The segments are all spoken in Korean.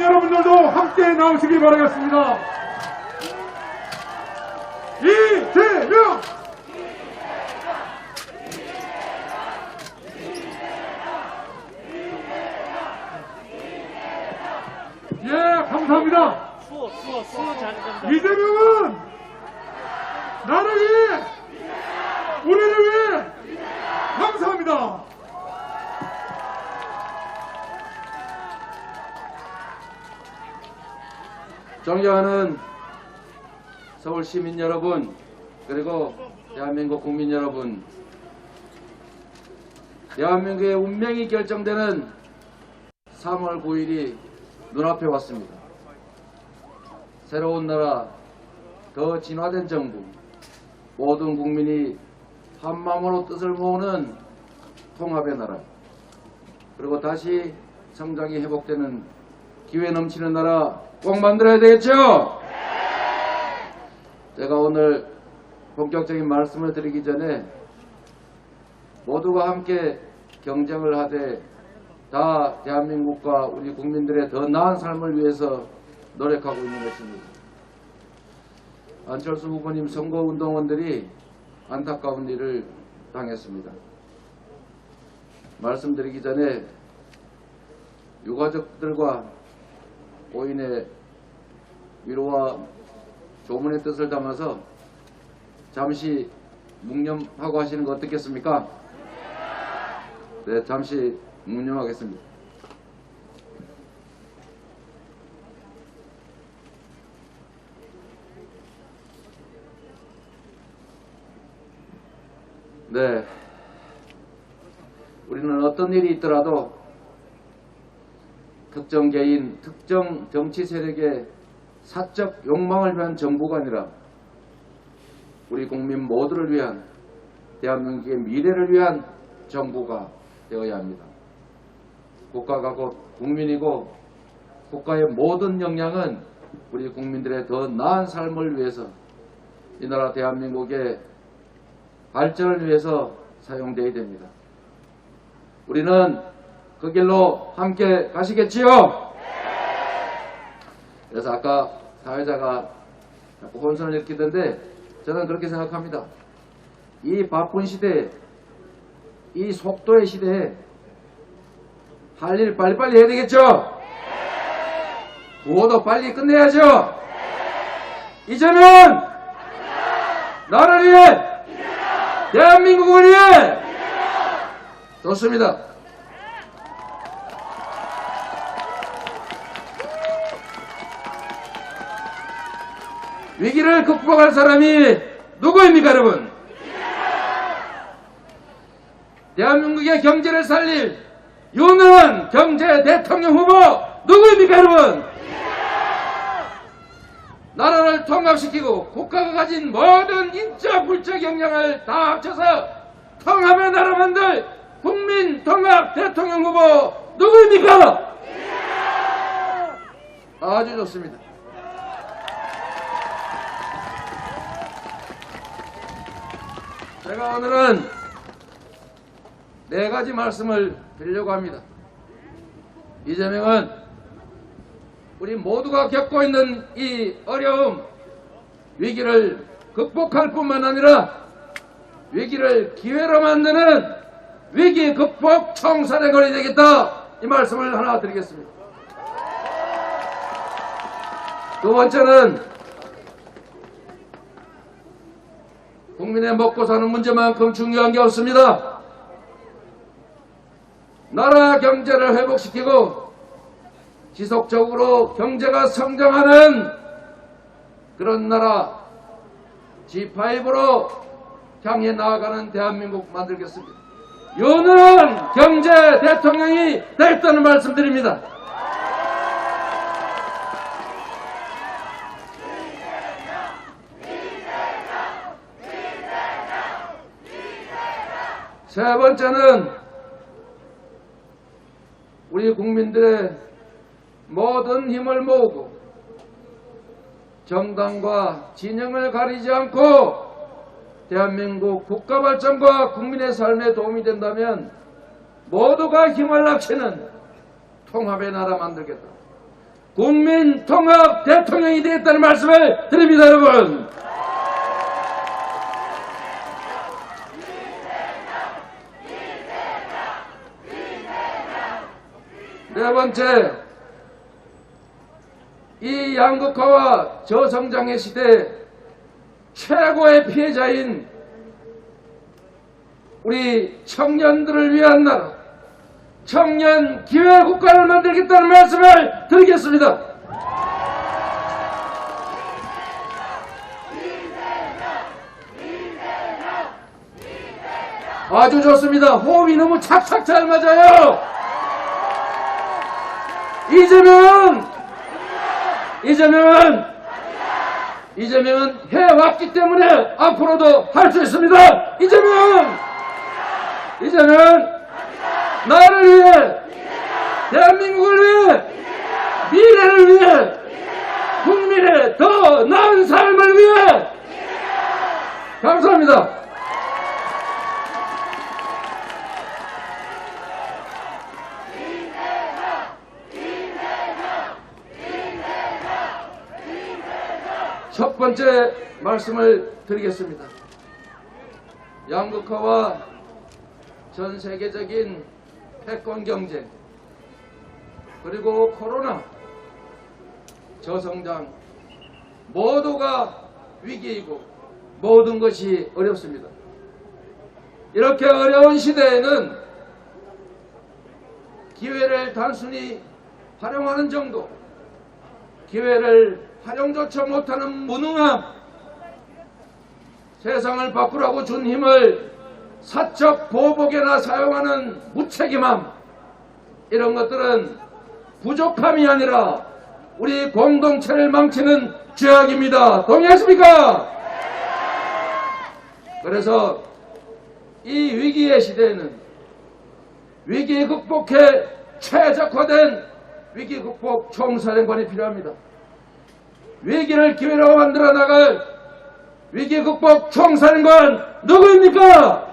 여러분들도 함께 나오시기 바라겠습니다. 이재명! 예, 감사합니다. 이재명은 나를 위해, 우리를 위해, 감사합니다. 존경하는 서울 시민 여러분, 그리고 대한민국 국민 여러분, 대한민국의 운명이 결정되는 3월 9일이 눈앞에 왔습니다. 새로운 나라, 더 진화된 정부, 모든 국민이 한마음으로 뜻을 모으는 통합의 나라, 그리고 다시 성장이 회복되는 기회 넘치는 나라 꼭 만들어야 되겠죠? 제가 오늘 본격적인 말씀을 드리기 전에 모두가 함께 경쟁을 하되 다 대한민국과 우리 국민들의 더 나은 삶을 위해서 노력하고 있는 것입니다. 안철수 후보님 선거운동원들이 안타까운 일을 당했습니다. 말씀드리기 전에 유가족들과 고인의 위로와 조문의 뜻을 담아서 잠시 묵념하고 하시는 거 어떻겠습니까? 네, 잠시 묵념하겠습니다. 네, 우리는 어떤 일이 있더라도 특정 개인, 특정 정치 세력의 사적 욕망을 위한 정부가 아니라 우리 국민 모두를 위한, 대한민국의 미래를 위한 정부가 되어야 합니다. 국가가 곧 국민이고 국가의 모든 역량은 우리 국민들의 더 나은 삶을 위해서, 이 나라 대한민국의 발전을 위해서 사용되어야 됩니다. 우리는 그 길로 함께 가시겠지요? 그래서 아까 사회자가 자꾸 혼선을 일으키던데 저는 그렇게 생각합니다. 이 바쁜 시대에, 이 속도의 시대에 할 일 빨리빨리 해야 되겠죠? 구호도 빨리 끝내야죠? 이재명! 나를 위해! 대한민국을 위해! 좋습니다. 위기를 극복할 사람이 누구입니까, 여러분? 대한민국의 경제를 살릴 유능한 경제 대통령 후보 누구입니까, 여러분? 나라를 통합시키고 국가가 가진 모든 인적 물적 역량을 다 합쳐서 통합의 나라 만들 국민 통합 대통령 후보 누구입니까? 아주 좋습니다. 제가 오늘은 4가지 말씀을 드리려고 합니다. 이재명은 우리 모두가 겪고 있는 이 어려움, 위기를 극복할 뿐만 아니라 위기를 기회로 만드는 위기 극복 청사대걸이 되겠다, 이 말씀을 하나 드리겠습니다. 두 번째는 국민의 먹고 사는 문제만큼 중요한 게 없습니다. 나라 경제를 회복시키고 지속적으로 경제가 성장하는 그런 나라 G5로 향해 나아가는 대한민국 만들겠습니다. 유능한 경제 대통령이 되겠다는 말씀드립니다. 세 번째는 우리 국민들의 모든 힘을 모으고 정당과 진영을 가리지 않고 대한민국 국가 발전과 국민의 삶에 도움이 된다면 모두가 힘을 합치는 통합의 나라 만들겠다. 국민 통합 대통령이 되겠다는 말씀을 드립니다, 여러분. 네 번째, 이 양극화와 저성장의 시대 최고의 피해자인 우리 청년들을 위한 나라, 청년 기회 국가를 만들겠다는 말씀을 드리겠습니다. 아주 좋습니다. 호흡이 너무 착착 잘 맞아요. 이재명은 해왔기 때문에 앞으로도 할 수 있습니다. 이재명 나를 위해, 대한민국을 위해, 미래를 위해, 국민의 더 나은 삶을 위해. 감사합니다. 첫 번째 말씀을 드리겠습니다. 양극화와 전 세계적인 패권 경쟁, 그리고 코로나, 저성장, 모두가 위기이고 모든 것이 어렵습니다. 이렇게 어려운 시대에는 기회를 단순히 활용하는 정도, 기회를 활용조차 못하는 무능함, 세상을 바꾸라고 준 힘을 사적 보복에나 사용하는 무책임함, 이런 것들은 부족함이 아니라 우리 공동체를 망치는 죄악입니다. 동의하십니까? 그래서 이 위기의 시대에는 위기 극복에 최적화된 위기 극복 총사령관이 필요합니다. 위기를 기회로 만들어 나갈 위기 극복 총사령관 누구입니까?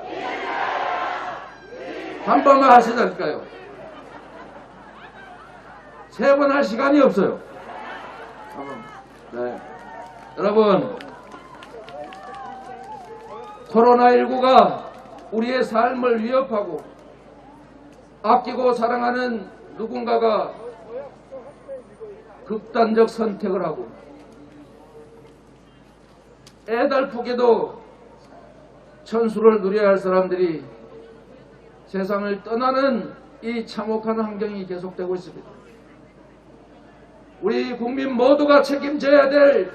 한 번만 하시자니까요. 세 번 할 시간이 없어요. 네. 여러분, 코로나19가 우리의 삶을 위협하고 아끼고 사랑하는 누군가가 극단적 선택을 하고 애달프게도 천수를 누려야 할 사람들이 세상을 떠나는 이 참혹한 환경이 계속되고 있습니다. 우리 국민 모두가 책임져야 될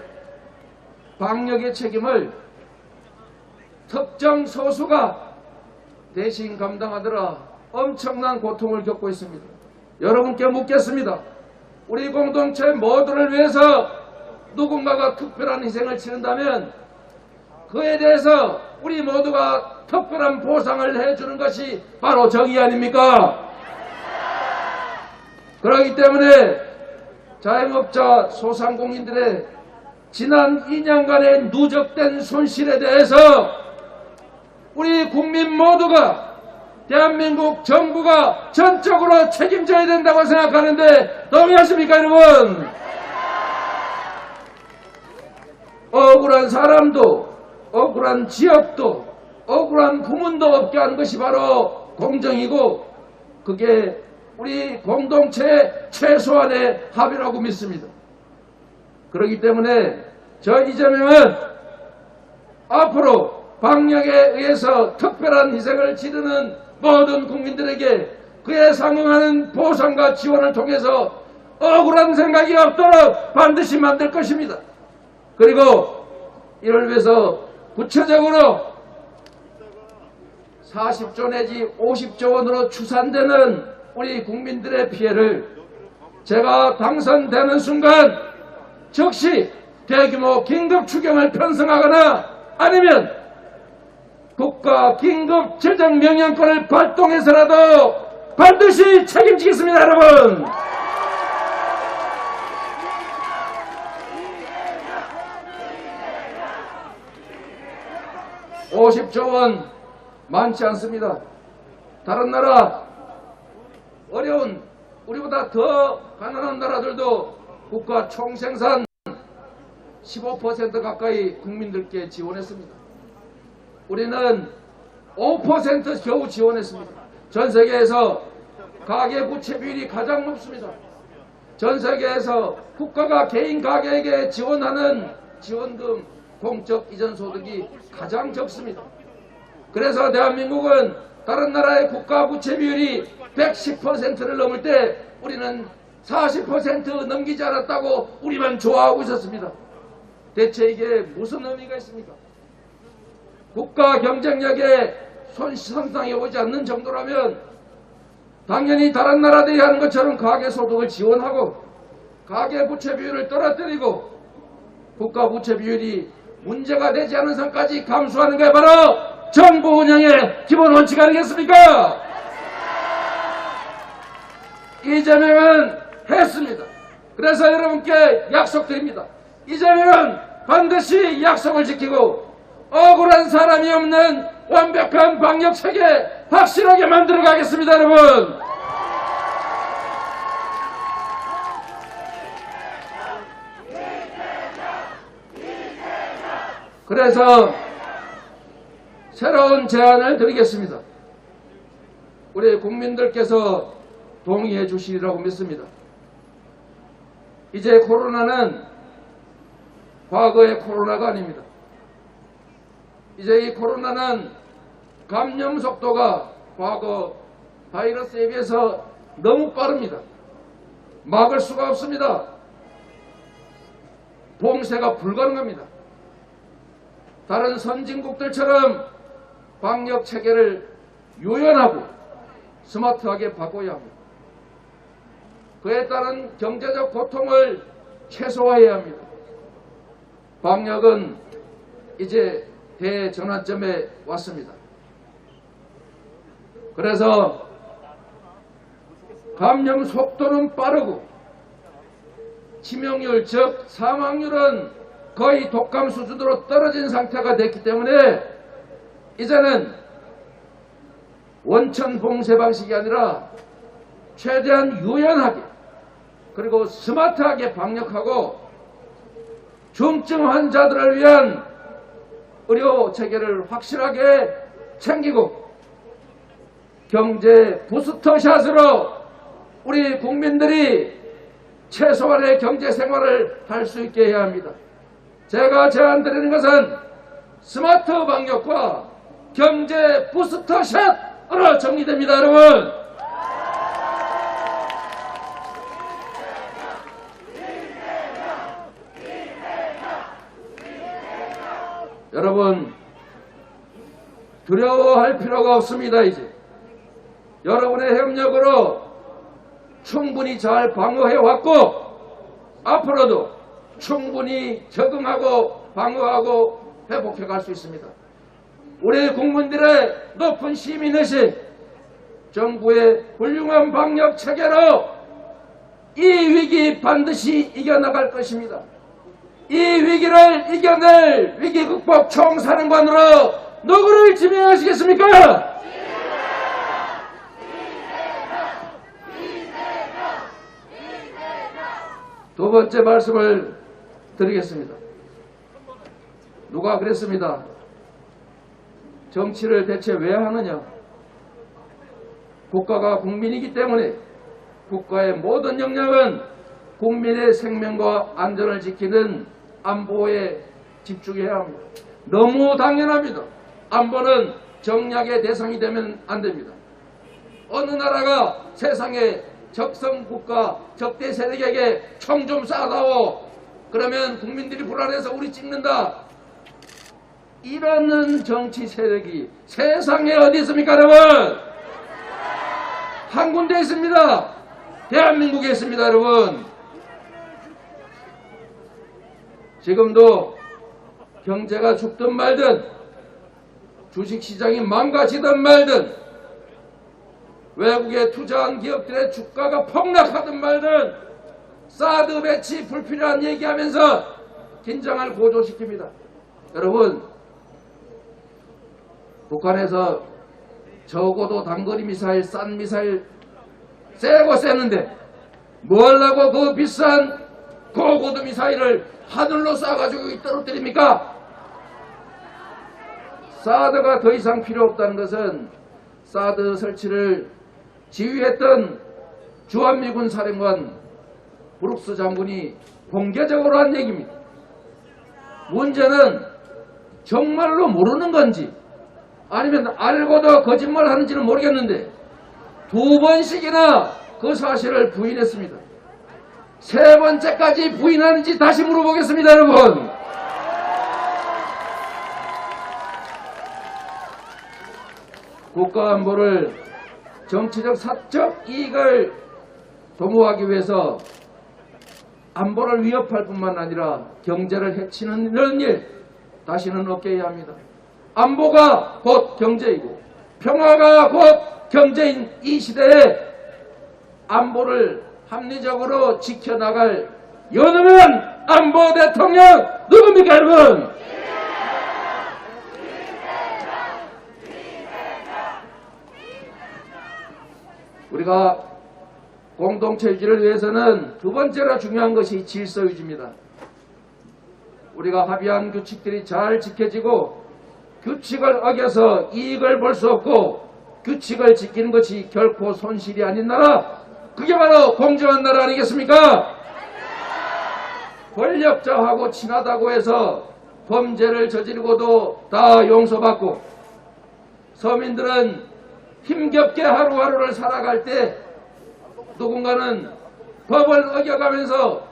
방역의 책임을 특정 소수가 대신 감당하느라 엄청난 고통을 겪고 있습니다. 여러분께 묻겠습니다. 우리 공동체 모두를 위해서 누군가가 특별한 희생을 치른다면 그에 대해서 우리 모두가 특별한 보상을 해주는 것이 바로 정의 아닙니까? 그렇기 때문에 자영업자 소상공인들의 지난 2년간의 누적된 손실에 대해서 우리 국민 모두가, 대한민국 정부가 전적으로 책임져야 된다고 생각하는데 동의하십니까, 여러분? 억울한 사람도, 억울한 지역도, 억울한 부문도 없게 하는 것이 바로 공정이고, 그게 우리 공동체의 최소한의 합의라고 믿습니다. 그렇기 때문에 저 이재명은 앞으로 방역에 의해서 특별한 희생을 치르는 모든 국민들에게 그에 상응하는 보상과 지원을 통해서 억울한 생각이 없도록 반드시 만들 것입니다. 그리고 이를 위해서 구체적으로 40조 내지 50조 원으로 추산되는 우리 국민들의 피해를 제가 당선되는 순간 즉시 대규모 긴급 추경을 편성하거나 아니면 국가 긴급 재정 명령권을 발동해서라도 반드시 책임지겠습니다, 여러분. (50조 원) 많지 않습니다. 다른 나라, 어려운 우리보다 더 가난한 나라들도 국가 총생산 15% 가까이 국민들께 지원했습니다. 우리는 5% 겨우 지원했습니다. 전 세계에서 가계부채 비율이 가장 높습니다. 전 세계에서 국가가 개인 가계에게 지원하는 지원금 공적 이전 소득이 가장 적습니다. 그래서 대한민국은 다른 나라의 국가 부채 비율이 110%를 넘을 때 우리는 40% 넘기지 않았다고 우리만 좋아하고 있었습니다. 대체 이게 무슨 의미가 있습니까? 국가 경쟁력에 손상이 오지 않는 정도라면 당연히 다른 나라들이 하는 것처럼 가계소득을 지원하고 가계부채 비율을 떨어뜨리고 국가부채 비율이 문제가 되지 않은 선까지 감수하는 게 바로 정부 운영의 기본 원칙 아니겠습니까? 이재명은 했습니다. 그래서 여러분께 약속드립니다. 이재명은 반드시 약속을 지키고 억울한 사람이 없는 완벽한 방역체계 확실하게 만들어 가겠습니다. 여러분, 그래서 새로운 제안을 드리겠습니다. 우리 국민들께서 동의해 주시리라고 믿습니다. 이제 코로나는 과거의 코로나가 아닙니다. 이제 이 코로나는 감염 속도가 과거 바이러스에 비해서 너무 빠릅니다. 막을 수가 없습니다. 봉쇄가 불가능합니다. 다른 선진국들처럼 방역 체계를 유연하고 스마트하게 바꿔야 합니다. 그에 따른 경제적 고통을 최소화해야 합니다. 방역은 이제 대전환점에 왔습니다. 그래서 감염 속도는 빠르고 치명률 즉 사망률은 거의 독감 수준으로 떨어진 상태가 됐기 때문에 이제는 원천 봉쇄 방식이 아니라 최대한 유연하게 그리고 스마트하게 방역하고 중증 환자들을 위한 의료 체계를 확실하게 챙기고 경제 부스터샷으로 우리 국민들이 최소한의 경제 생활을 할 수 있게 해야 합니다. 제가 제안드리는 것은 스마트 방역과 경제 부스터샷으로 정리됩니다. 여러분, 여러분 두려워할 필요가 없습니다. 이제 여러분의 협력으로 충분히 잘 방어해왔고 앞으로도 충분히 적응하고 방어하고 회복해갈 수 있습니다. 우리 국민들의 높은 시민의식, 정부의 훌륭한 방역 체계로 이 위기 반드시 이겨나갈 것입니다. 이 위기를 이겨낼 위기 극복 총사령관으로 누구를 지명하시겠습니까? 두 번째 말씀을 드리겠습니다. 누가 그랬습니다. 정치를 대체 왜 하느냐? 국가가 국민이기 때문에 국가의 모든 역량은 국민의 생명과 안전을 지키는 안보에 집중해야 합니다. 너무 당연합니다. 안보는 정략의 대상이 되면 안 됩니다. 어느 나라가 세상에 적성국가, 적대 세력에게 총 좀 쏴다오. 그러면 국민들이 불안해서 우리 찍는다. 이러는 정치 세력이 세상에 어디 있습니까, 여러분? 한 군데 있습니다. 대한민국에 있습니다, 여러분. 지금도 경제가 죽든 말든 주식시장이 망가지든 말든 외국에 투자한 기업들의 주가가 폭락하든 말든 사드 배치 불필요한 얘기하면서 긴장을 고조시킵니다. 여러분, 북한에서 적어도 단거리 미사일, 싼 미사일 세고 쎄는데 뭐 하려고 그 비싼 고고도 미사일을 하늘로 쏴가지고 떨어뜨립니까? 사드가 더 이상 필요 없다는 것은 사드 설치를 지휘했던 주한미군 사령관 브룩스 장군이 공개적으로 한 얘기입니다. 문제는 정말로 모르는 건지 아니면 알고도 거짓말하는지는 모르겠는데 2번씩이나 그 사실을 부인했습니다. 3번째까지 부인하는지 다시 물어보겠습니다, 여러분. 국가안보를 정치적 사적 이익을 도모하기 위해서 안보를 위협할 뿐만 아니라 경제를 해치는 이런 일 다시는 없게 합니다. 안보가 곧 경제이고 평화가 곧 경제인 이 시대에 안보를 합리적으로 지켜나갈 유능한 안보 대통령 누굽니까, 여러분? 우리가 공동체 유지를 위해서는 2번째로 중요한 것이 질서 유지입니다. 우리가 합의한 규칙들이 잘 지켜지고 규칙을 어겨서 이익을 볼 수 없고 규칙을 지키는 것이 결코 손실이 아닌 나라, 그게 바로 공정한 나라 아니겠습니까? 권력자하고 친하다고 해서 범죄를 저지르고도 다 용서받고 서민들은 힘겹게 하루하루를 살아갈 때 누군가는 법을 어겨가면서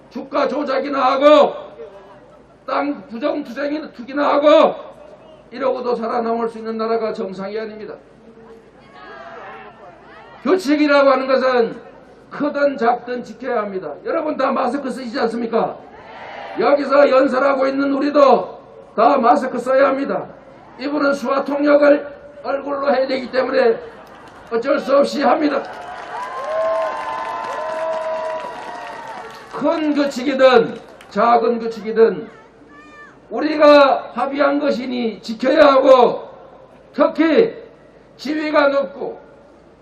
주가 조작이나 하고 땅 부정투쟁이나 투기나 하고 이러고도 살아남을 수 있는 나라가 정상이 아닙니다. 규칙이라고 하는 것은 크든 작든 지켜야 합니다. 여러분 다 마스크 쓰시지 않습니까? 여기서 연설하고 있는 우리도 다 마스크 써야 합니다. 이분은 수화 통역을 얼굴로 해야 되기 때문에 어쩔 수 없이 합니다. 큰 규칙이든 작은 규칙이든 우리가 합의한 것이니 지켜야 하고 특히 지위가 높고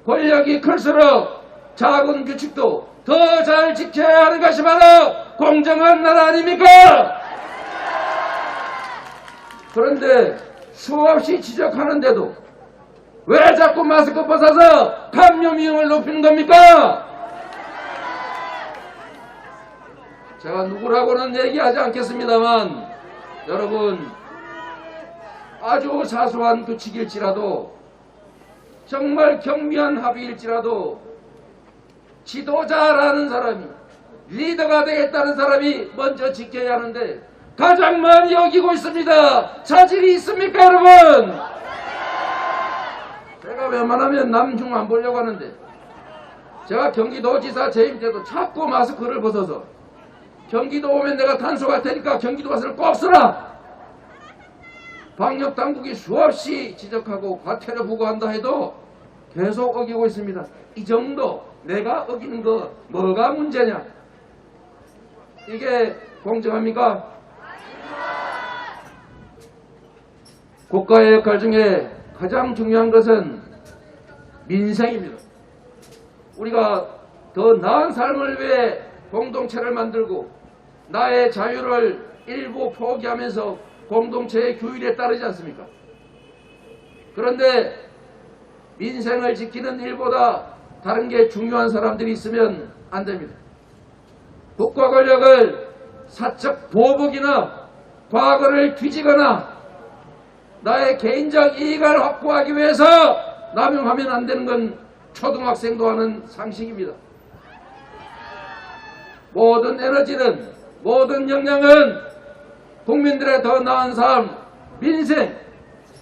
권력이 클수록 작은 규칙도 더 잘 지켜야 하는 것이 바로 공정한 나라 아닙니까? 그런데 수없이 지적하는데도 왜 자꾸 마스크 벗어서 감염 위험을 높이는 겁니까? 제가 누구라고는 얘기하지 않겠습니다만 여러분 아주 사소한 규칙일지라도 정말 경미한 합의일지라도 지도자라는 사람이 리더가 되겠다는 사람이 먼저 지켜야 하는데 가장 많이 어기고 있습니다. 자질이 있습니까, 여러분? 제가 웬만하면 남중 안 보려고 하는데 제가 경기도지사 재임 때도 자꾸 마스크를 벗어서 경기도 오면 내가 단속할 테니까 경기도 가서는 꼭 쓰라. 방역당국이 수없이 지적하고 과태료 부과한다 해도 계속 어기고 있습니다. 이 정도 내가 어기는 거 뭐가 문제냐? 이게 공정합니까? 국가의 역할 중에 가장 중요한 것은 민생입니다. 우리가 더 나은 삶을 위해 공동체를 만들고 나의 자유를 일부 포기하면서 공동체의 규율에 따르지 않습니까? 그런데 민생을 지키는 일보다 다른 게 중요한 사람들이 있으면 안 됩니다. 국가 권력을 사적 보복이나 과거를 뒤지거나 나의 개인적 이익을 확보하기 위해서 남용하면 안 되는 건 초등학생도 하는 상식입니다. 모든 에너지는 모든 역량은 국민들의 더 나은 삶, 민생,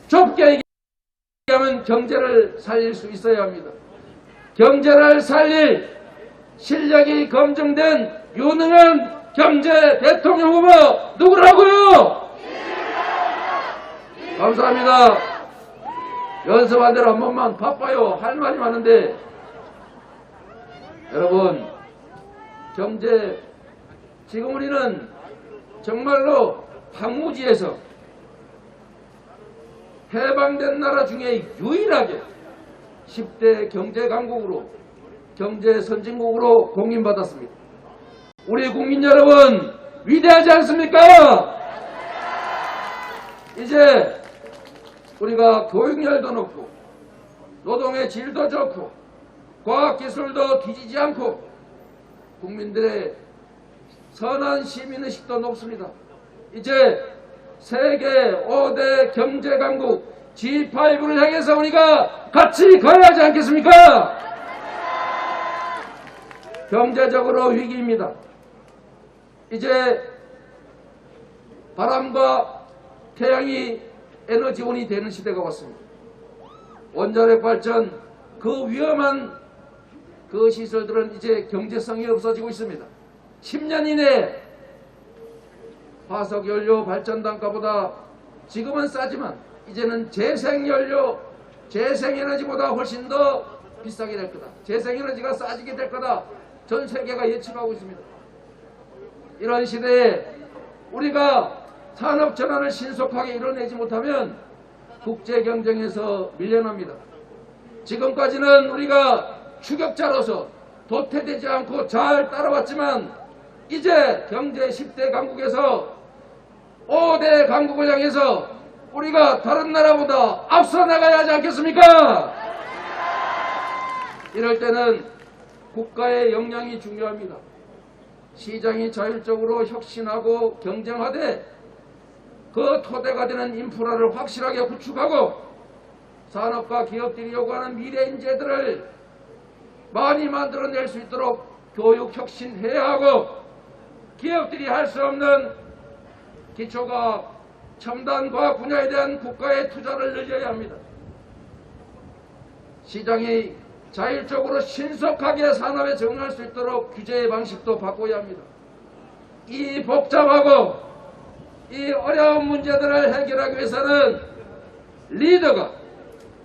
좁게 얘기하면 경제를 살릴 수 있어야 합니다. 경제를 살릴 실력이 검증된 유능한 경제 대통령 후보 누구라고요? 감사합니다. 연습한 대로 한 번만 바빠요. 할 말이 많은데 여러분 경제 지금 우리는 정말로 황무지에서 해방된 나라 중에 유일하게 10대 경제 강국으로 경제 선진국으로 공인받았습니다. 우리 국민 여러분 위대하지 않습니까? 이제 우리가 교육열도 높고 노동의 질도 좋고 과학기술도 뒤지지 않고 국민들의 선한 시민의식도 높습니다. 이제 세계 5대 경제강국 G5를 향해서 우리가 같이 가야 하지 않겠습니까? 경제적으로 위기입니다. 이제 바람과 태양이 에너지원이 되는 시대가 왔습니다. 원자력 발전, 그 위험한 그 시설들은 이제 경제성이 없어지고 있습니다. 10년 이내에 화석연료 발전 단가보다 지금은 싸지만 이제는 재생연료, 재생에너지보다 훨씬 더 비싸게 될 거다. 재생에너지가 싸지게 될 거다. 전 세계가 예측하고 있습니다. 이런 시대에 우리가 산업 전환을 신속하게 이뤄내지 못하면 국제 경쟁에서 밀려납니다. 지금까지는 우리가 추격자로서 도태되지 않고 잘 따라왔지만 이제 경제 10대 강국에서 5대 강국을 향해서 우리가 다른 나라보다 앞서 나가야 하지 않겠습니까? 이럴 때는 국가의 역량이 중요합니다. 시장이 자율적으로 혁신하고 경쟁하되 그 토대가 되는 인프라를 확실하게 구축하고 산업과 기업들이 요구하는 미래 인재들을 많이 만들어낼 수 있도록 교육 혁신해야 하고 기업들이 할 수 없는 기초과학, 첨단 과학 분야에 대한 국가의 투자를 늘려야 합니다. 시장이 자율적으로 신속하게 산업에 적응할 수 있도록 규제의 방식도 바꿔야 합니다. 이 복잡하고 이 어려운 문제들을 해결하기 위해서는 리더가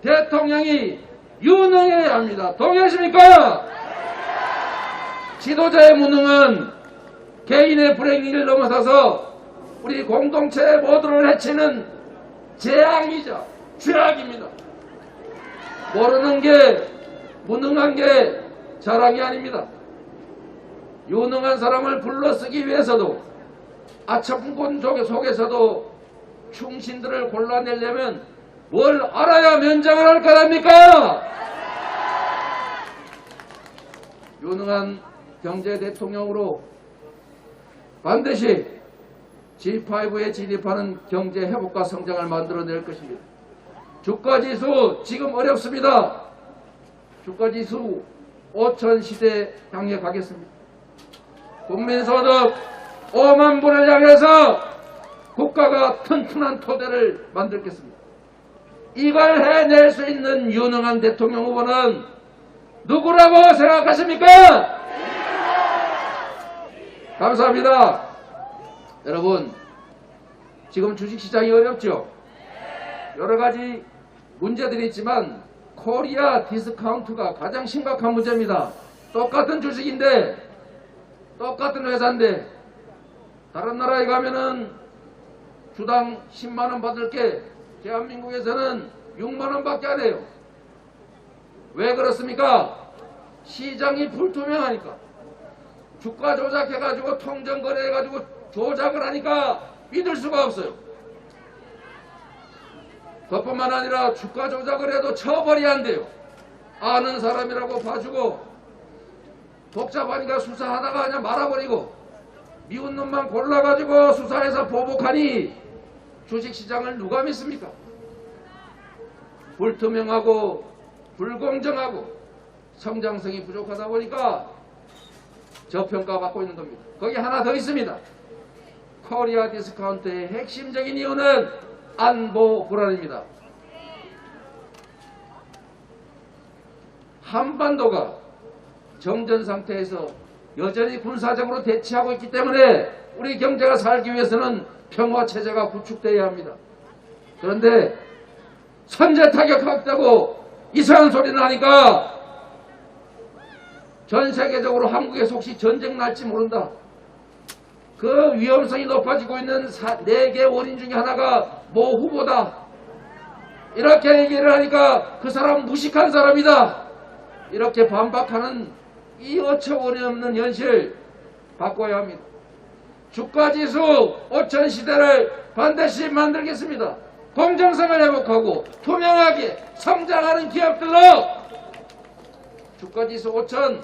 대통령이 유능해야 합니다. 동의하십니까? 지도자의 무능은 개인의 불행을 넘어서서 우리 공동체 모두를 해치는 재앙이자 죄악입니다. 모르는 게 무능한 게 자랑이 아닙니다. 유능한 사람을 불러쓰기 위해서도 아첨꾼 속에서도 충신들을 골라내려면 뭘 알아야 면장을 할 거랍니까? 유능한 경제 대통령으로 반드시 G5에 진입하는 경제 회복과 성장을 만들어낼 것입니다. 주가지수 지금 어렵습니다. 주가지수 5천 시대 향해 가겠습니다. 국민소득 5만 불을 향해서 국가가 튼튼한 토대를 만들겠습니다. 이걸 해낼 수 있는 유능한 대통령 후보는 누구라고 생각하십니까? 감사합니다. 여러분, 지금 주식시장이 어렵죠? 여러 가지 문제들이 있지만 코리아 디스카운트가 가장 심각한 문제입니다. 똑같은 주식인데 똑같은 회사인데 다른 나라에 가면은 주당 10만원 받을 게 대한민국에서는 6만원 밖에 안 해요. 왜 그렇습니까? 시장이 불투명하니까. 주가 조작해가지고 통정거래해가지고 조작을 하니까 믿을 수가 없어요. 그뿐만 아니라 주가 조작을 해도 처벌이 안 돼요. 아는 사람이라고 봐주고 복잡하니까 수사하다가 그냥 말아버리고 미운 놈만 골라가지고 수사해서 보복하니 주식시장을 누가 믿습니까? 불투명하고 불공정하고 성장성이 부족하다 보니까 저평가받고 있는 겁니다. 거기 하나 더 있습니다. 코리아 디스카운트의 핵심적인 이유는 안보 불안입니다. 한반도가 정전 상태에서 여전히 군사적으로 대치하고 있기 때문에 우리 경제가 살기 위해서는 평화체제가 구축되어야 합니다. 그런데 선제 타격하겠다고 이상한 소리를 하니까 전 세계적으로 한국에서 혹시 전쟁 날지 모른다. 그 위험성이 높아지고 있는 4개 원인 중에 하나가 모 후보다. 이렇게 얘기를 하니까 그 사람 무식한 사람이다. 이렇게 반박하는 이 어처구니 없는 현실, 바꿔야 합니다. 주가지수 5천 시대를 반드시 만들겠습니다. 공정성을 회복하고 투명하게 성장하는 기업들로 주가지수 5천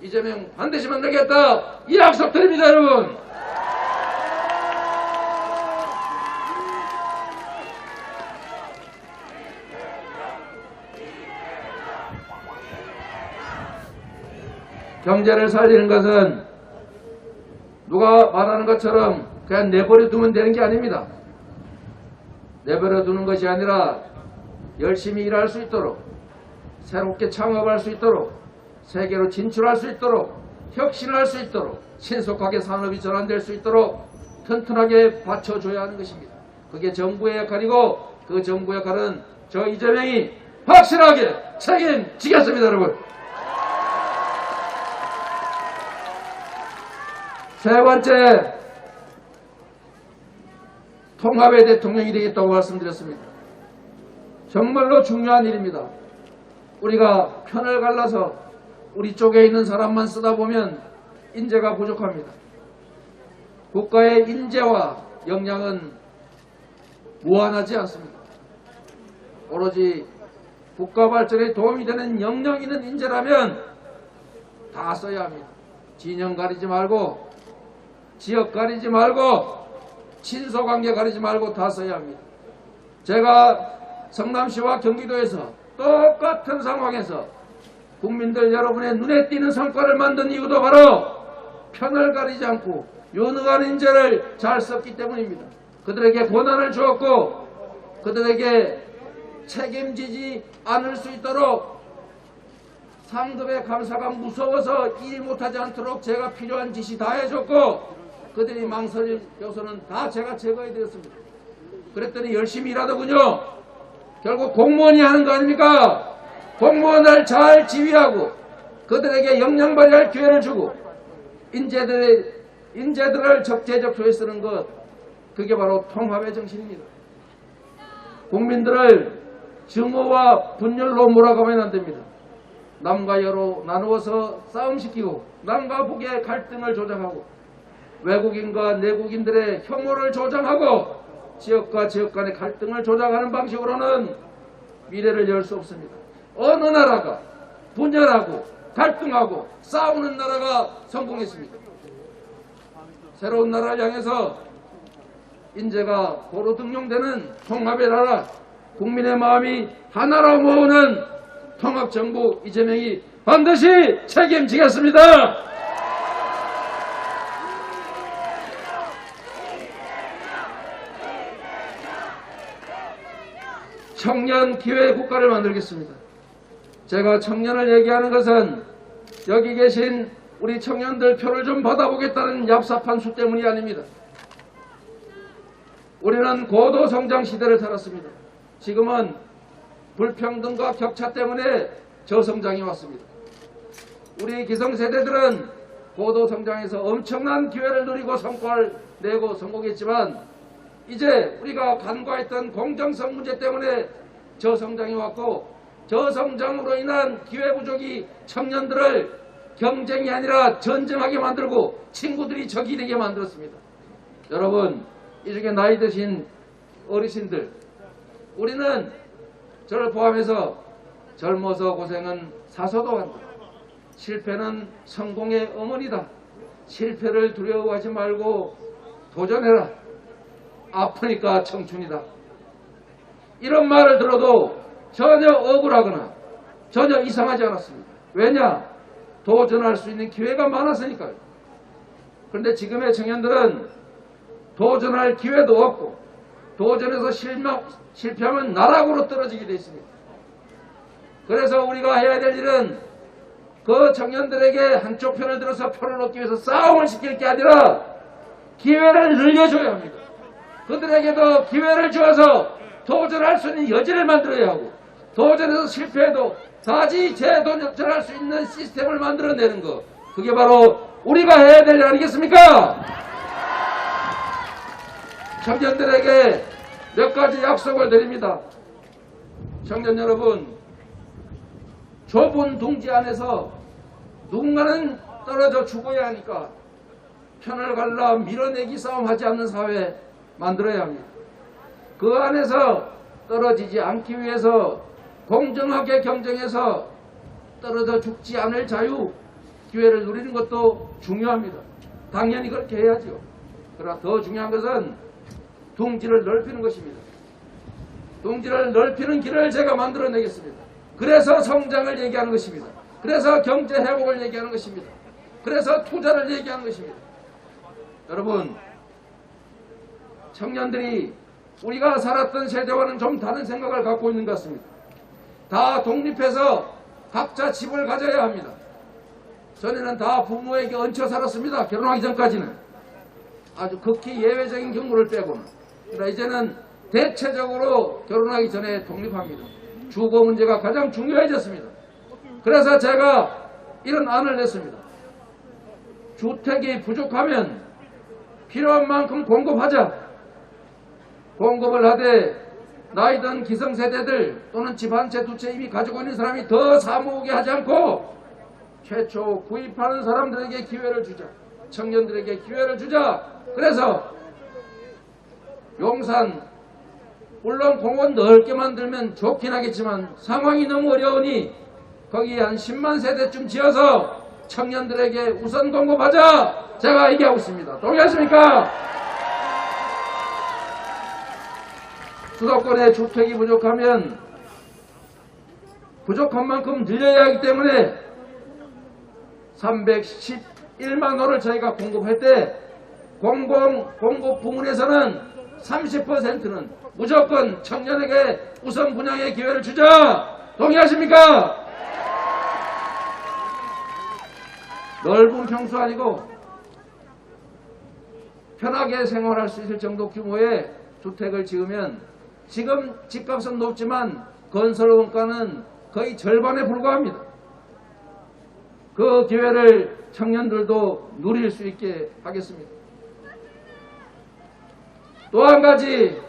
이재명 반드시 만들겠다, 이 약속 드립니다. 여러분, 경제를 살리는 것은 누가 말하는 것처럼 그냥 내버려 두면 되는 게 아닙니다. 내버려 두는 것이 아니라 열심히 일할 수 있도록, 새롭게 창업할 수 있도록, 세계로 진출할 수 있도록, 혁신할 수 있도록, 신속하게 산업이 전환될 수 있도록 튼튼하게 받쳐줘야 하는 것입니다. 그게 정부의 역할이고, 그 정부 역할은 저 이재명이 확실하게 책임지겠습니다. 여러분, 세 번째, 통합의 대통령이 되겠다고 말씀드렸습니다. 정말로 중요한 일입니다. 우리가 편을 갈라서 우리 쪽에 있는 사람만 쓰다 보면 인재가 부족합니다. 국가의 인재와 역량은 무한하지 않습니다. 오로지 국가 발전에 도움이 되는 역량 있는 인재라면 다 써야 합니다. 진영 가리지 말고, 지역 가리지 말고, 친소관계 가리지 말고 다 써야 합니다. 제가 성남시와 경기도에서 똑같은 상황에서 국민들 여러분의 눈에 띄는 성과를 만든 이유도 바로 편을 가리지 않고 유능한 인재를 잘 썼기 때문입니다. 그들에게 권한을 주었고, 그들에게 책임지지 않을 수 있도록 상급의 감사가 무서워서 일 못하지 않도록 제가 필요한 지시 다 해줬고, 그들이 망설일 요소는 다 제가 제거해드렸습니다. 그랬더니 열심히 일하더군요. 결국 공무원이 하는 거 아닙니까? 공무원을 잘 지휘하고 그들에게 역량 발휘할 기회를 주고 인재들을 적재적소에 쓰는 것, 그게 바로 통합의 정신입니다. 국민들을 증오와 분열로 몰아가면 안 됩니다. 남과 여로 나누어서 싸움시키고 남과 북의 갈등을 조장하고 외국인과 내국인들의 혐오를 조장하고 지역과 지역 간의 갈등을 조장하는 방식으로는 미래를 열 수 없습니다. 어느 나라가 분열하고 갈등하고 싸우는 나라가 성공했습니다. 새로운 나라를 향해서 인재가 고루 등용되는 통합의 나라, 국민의 마음이 하나로 모으는 통합정부 이재명이 반드시 책임지겠습니다. 청년 기회 국가를 만들겠습니다. 제가 청년을 얘기하는 것은 여기 계신 우리 청년들 표를 좀 받아보겠다는 얍삽한 수 때문이 아닙니다. 우리는 고도성장 시대를 살았습니다. 지금은 불평등과 격차 때문에 저성장이 왔습니다. 우리 기성세대들은 고도성장에서 엄청난 기회를 누리고 성과를 내고 성공했지만 이제 우리가 간과했던 공정성 문제 때문에 저성장이 왔고, 저성장으로 인한 기회 부족이 청년들을 경쟁이 아니라 전쟁하게 만들고 친구들이 적이 되게 만들었습니다. 여러분, 이 중에 나이 드신 어르신들, 우리는 저를 포함해서 젊어서 고생은 사서도 한다. 실패는 성공의 어머니다. 실패를 두려워하지 말고 도전해라. 아프니까 청춘이다. 이런 말을 들어도 전혀 억울하거나 전혀 이상하지 않았습니다. 왜냐? 도전할 수 있는 기회가 많았으니까요. 그런데 지금의 청년들은 도전할 기회도 없고 도전해서 실패하면 나락으로 떨어지게 되어 있습니다. 그래서 우리가 해야 될 일은 그 청년들에게 한쪽 편을 들어서 표를 얻기 위해서 싸움을 시킬 게 아니라 기회를 늘려줘야 합니다. 그들에게도 기회를 주어서 도전할 수 있는 여지를 만들어야 하고, 도전해서 실패해도 다시 재도전할 수 있는 시스템을 만들어내는 것, 그게 바로 우리가 해야 될 일 아니겠습니까? 청년들에게 몇 가지 약속을 드립니다. 청년 여러분, 좁은 둥지 안에서 누군가는 떨어져 죽어야 하니까 편을 갈라 밀어내기 싸움하지 않는 사회 만들어야 합니다. 그 안에서 떨어지지 않기 위해서 공정하게 경쟁해서 떨어져 죽지 않을 자유, 기회를 누리는 것도 중요합니다. 당연히 그렇게 해야죠. 그러나 더 중요한 것은 둥지를 넓히는 것입니다. 둥지를 넓히는 길을 제가 만들어내겠습니다. 그래서 성장을 얘기하는 것입니다. 그래서 경제 회복을 얘기하는 것입니다. 그래서 투자를 얘기하는 것입니다. 여러분, 청년들이 우리가 살았던 세대와는 좀 다른 생각을 갖고 있는 것 같습니다. 다 독립해서 각자 집을 가져야 합니다. 전에는 다 부모에게 얹혀 살았습니다. 결혼하기 전까지는. 아주 극히 예외적인 경우를 빼고는. 그러나 이제는 대체적으로 결혼하기 전에 독립합니다. 주거 문제가 가장 중요해졌습니다. 그래서 제가 이런 안을 냈습니다. 주택이 부족하면 필요한 만큼 공급하자. 공급을 하되 나이 든 기성세대들 또는 집 한 채 두 채 이미 가지고 있는 사람이 더 사모으게 하지 않고 최초 구입하는 사람들에게 기회를 주자. 청년들에게 기회를 주자. 그래서 용산 물론 공원 넓게 만들면 좋긴 하겠지만 상황이 너무 어려우니 거기에 한 10만 세대쯤 지어서 청년들에게 우선 공급하자. 제가 얘기하고 있습니다. 동의하십니까? 수도권에 주택이 부족하면 부족한 만큼 늘려야 하기 때문에 311만 호를 저희가 공급할 때 공공 공급 부문에서는 30%는 무조건 청년에게 우선 분양의 기회를 주자. 동의하십니까? 넓은 평수 아니고 편하게 생활할 수 있을 정도 규모의 주택을 지으면 지금 집값은 높지만 건설 원가는 거의 절반에 불과합니다. 그 기회를 청년들도 누릴 수 있게 하겠습니다. 또 한 가지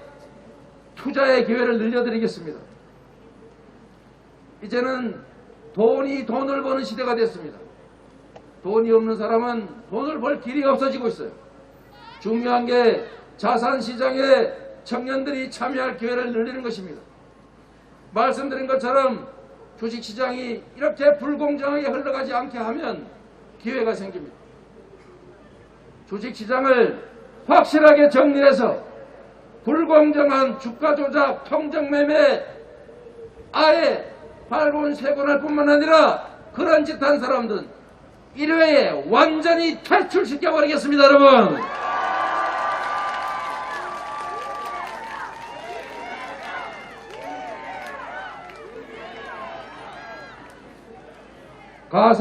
투자의 기회를 늘려드리겠습니다. 이제는 돈이 돈을 버는 시대가 됐습니다. 돈이 없는 사람은 돈을 벌 길이 없어지고 있어요. 중요한 게 자산시장에 청년들이 참여할 기회를 늘리는 것입니다. 말씀드린 것처럼 주식시장이 이렇게 불공정하게 흘러가지 않게 하면 기회가 생깁니다. 주식시장을 확실하게 정리해서 불공정한 주가 조작, 통정 매매 아예 발본 세곤할 뿐만 아니라 그런 짓 한 사람들은 1회에 완전히 탈출시켜버리겠습니다. 여러분.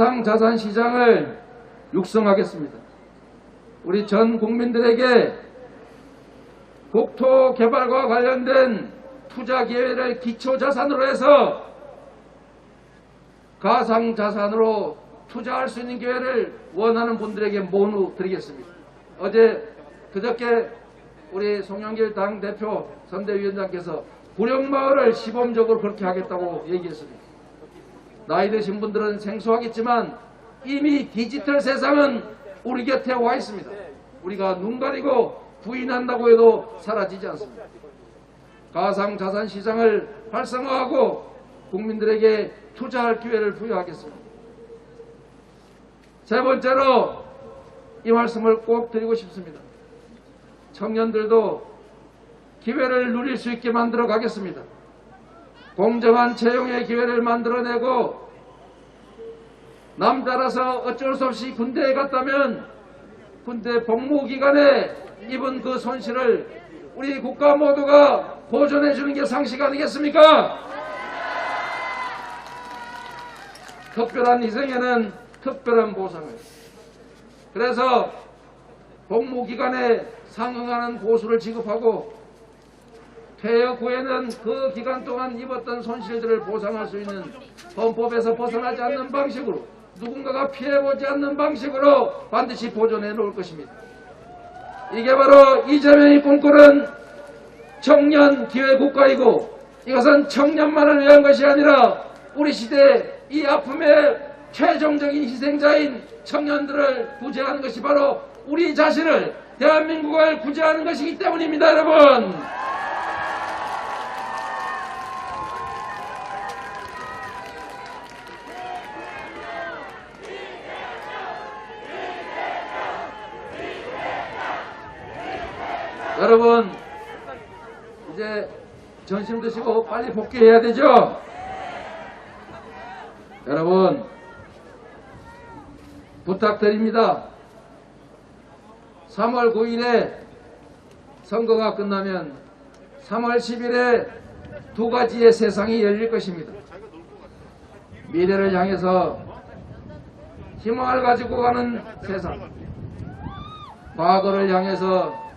가상자산시장을 육성하겠습니다. 우리 전 국민들에게 국토개발과 관련된 투자 기회를 기초자산으로 해서 가상자산으로 투자할 수 있는 기회를 원하는 분들에게 모두 드리겠습니다. 그저께 우리 송영길 당대표 선대위원장께서 구령마을을 시범적으로 그렇게 하겠다고 얘기했습니다. 나이 드신 분들은 생소하겠지만 이미 디지털 세상은 우리 곁에 와 있습니다. 우리가 눈 가리고 부인한다고 해도 사라지지 않습니다. 가상자산시장을 활성화하고 국민들에게 투자할 기회를 부여하겠습니다. 세 번째로 이 말씀을 꼭 드리고 싶습니다. 청년들도 기회를 누릴 수 있게 만들어 가겠습니다. 공정한 채용의 기회를 만들어내고 남자라서 어쩔 수 없이 군대에 갔다면 군대 복무기간에 입은 그 손실을 우리 국가 모두가 보존해 주는 게 상식 아니겠습니까? 특별한 희생에는 특별한 보상을. 그래서 복무기간에 상응하는 보수를 지급하고 퇴역 후에는 그 기간 동안 입었던 손실들을 보상할 수 있는 헌법에서 벗어나지 않는 방식으로 누군가가 피해보지 않는 방식으로 반드시 보존해 놓을 것입니다. 이게 바로 이재명이 꿈꾸는 청년 기회 국가이고 이것은 청년만을 위한 것이 아니라 우리 시대 이 아픔의 최종적인 희생자인 청년들을 구제하는 것이 바로 우리 자신을 대한민국을 구제하는 것이기 때문입니다, 여러분. 여러분, 이제 점심 드시고 빨리 복귀해야 되죠? 여러분, 부탁드립니다. 3월 9일에 선거가 끝나면 3월 10일에 두 가지의 세상이 열릴 것입니다. 미래를 향해서 희망을 가지고 가는 세상, 과거를 향해서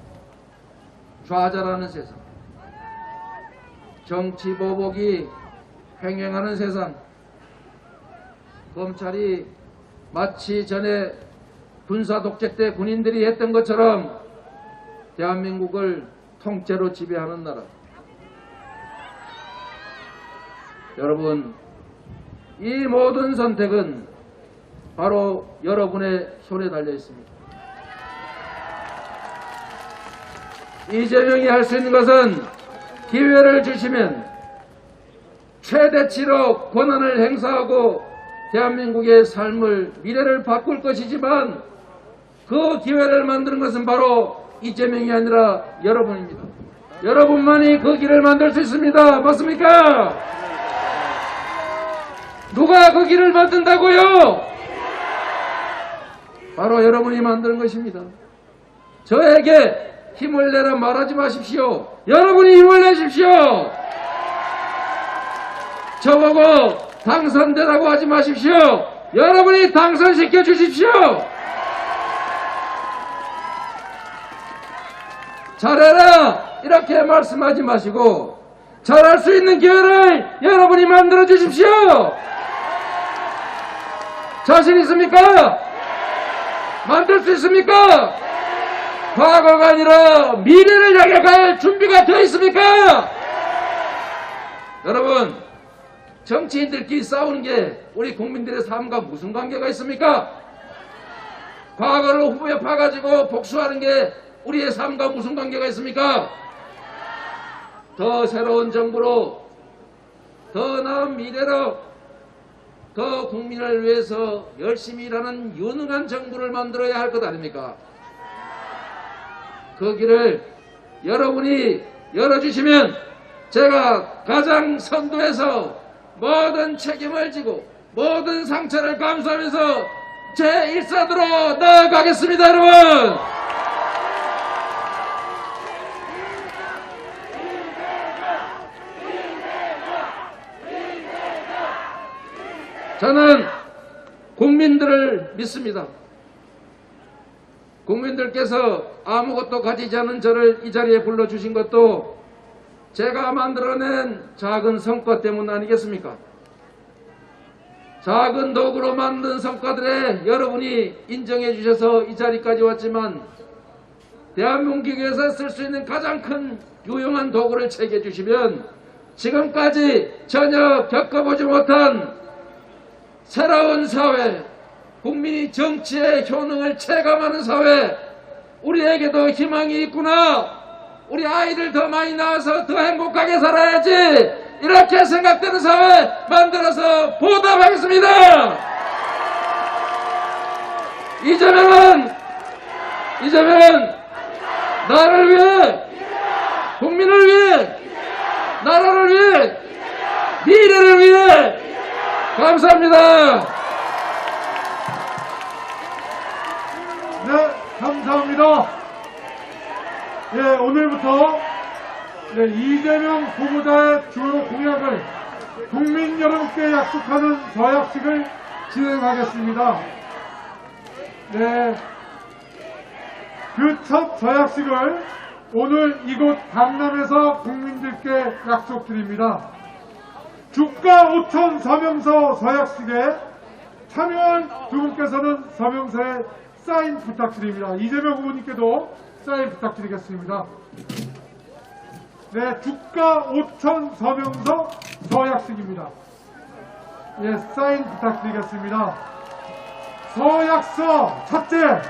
좌절하는 세상, 정치 보복이 횡행하는 세상, 검찰이 마치 전에 군사 독재 때 군인들이 했던 것처럼 대한민국을 통째로 지배하는 나라. 여러분, 이 모든 선택은 바로 여러분의 손에 달려 있습니다. 이재명이 할 수 있는 것은 기회를 주시면 최대치로 권한을 행사하고 대한민국의 삶을, 미래를 바꿀 것이지만 그 기회를 만드는 것은 바로 이재명이 아니라 여러분입니다. 여러분만이 그 길을 만들 수 있습니다. 맞습니까? 누가 그 길을 만든다고요? 바로 여러분이 만드는 것입니다. 저에게 힘을 내라 말하지 마십시오. 여러분이 힘을 내십시오. 저보고 당선되라고 하지 마십시오. 여러분이 당선시켜 주십시오. 잘해라 이렇게 말씀하지 마시고 잘할 수 있는 기회를 여러분이 만들어 주십시오. 자신 있습니까? 만들 수 있습니까? 과거가 아니라 미래를 향해 갈 준비가 되어 있습니까? 여러분, 정치인들끼리 싸우는 게 우리 국민들의 삶과 무슨 관계가 있습니까? 과거를 후에 파가지고 복수하는 게 우리의 삶과 무슨 관계가 있습니까? 더 새로운 정부로, 더 나은 미래로, 더 국민을 위해서 열심히 일하는 유능한 정부를 만들어야 할 것 아닙니까? 그 길을 여러분이 열어주시면 제가 가장 선두에서 모든 책임을 지고 모든 상처를 감수하면서 제 일선으로 나아가겠습니다, 여러분! 저는 국민들을 믿습니다. 국민들께서 아무것도 가지지 않은 저를 이 자리에 불러주신 것도 제가 만들어낸 작은 성과 때문 아니겠습니까? 작은 도구로 만든 성과들에 여러분이 인정해 주셔서 이 자리까지 왔지만 대한민국에서 쓸 수 있는 가장 큰 유용한 도구를 챙겨 주시면 지금까지 전혀 겪어보지 못한 새로운 사회, 국민이 정치의 효능을 체감하는 사회, 우리에게도 희망이 있구나, 우리 아이들 더 많이 낳아서 더 행복하게 살아야지, 이렇게 생각되는 사회 만들어서 보답하겠습니다. 이재명은 나를 위해, 국민을 위해, 나라를 위해, 미래를 위해. 감사합니다. 네, 감사합니다. 예, 오늘부터 이재명 후보자의 주요 공약을 국민 여러분께 약속하는 서약식을 진행하겠습니다. 네, 그 첫 서약식을 오늘 이곳 강남에서 국민들께 약속드립니다. 주가 5천 서명서 서약식에 참여한 두 분께서는 서명서에 사인 부탁드립니다. 이재명 후보님께도 사인 부탁드리겠습니다. 네, 주가 5천 서명서 서약식입니다. 예, 사인 부탁드리겠습니다. 서약서 첫째,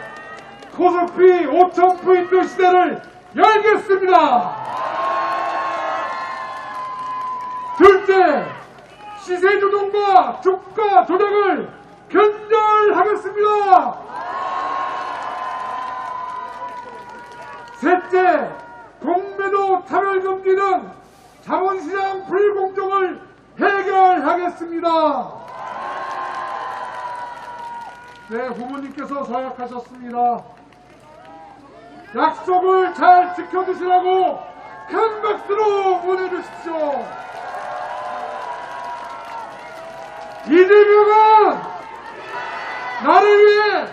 코스피 5,000포인트 시대를 열겠습니다. 둘째, 시세 조종과 주가 조작을 견절하겠습니다. 셋째, 공매도 차별금지 등 자본시장 불공정을 해결하겠습니다. 네, 부모님께서 서약하셨습니다. 약속을 잘 지켜주시라고 큰 박수로 보내주십시오. 이재명은 나를 위해,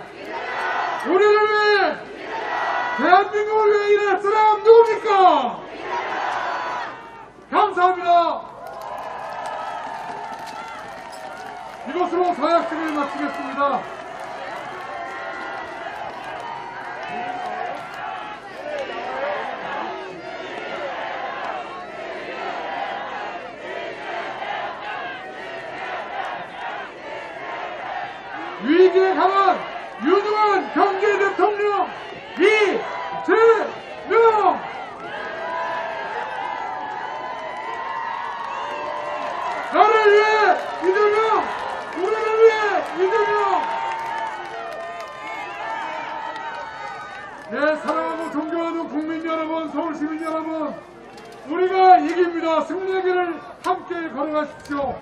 우리를 위해, 대한민국을 위해 일할 사람 누굽니까? 감사합니다. 이것으로 서약식을 마치겠습니다. 위기에 강한 유능한 경제 대통령 이재명! 나를 위해 이재명! 우리를 위해 이재명! 네, 사랑하고 존경하는 국민 여러분, 서울 시민 여러분, 우리가 이깁니다. 승리의 길을 함께 걸어가십시오.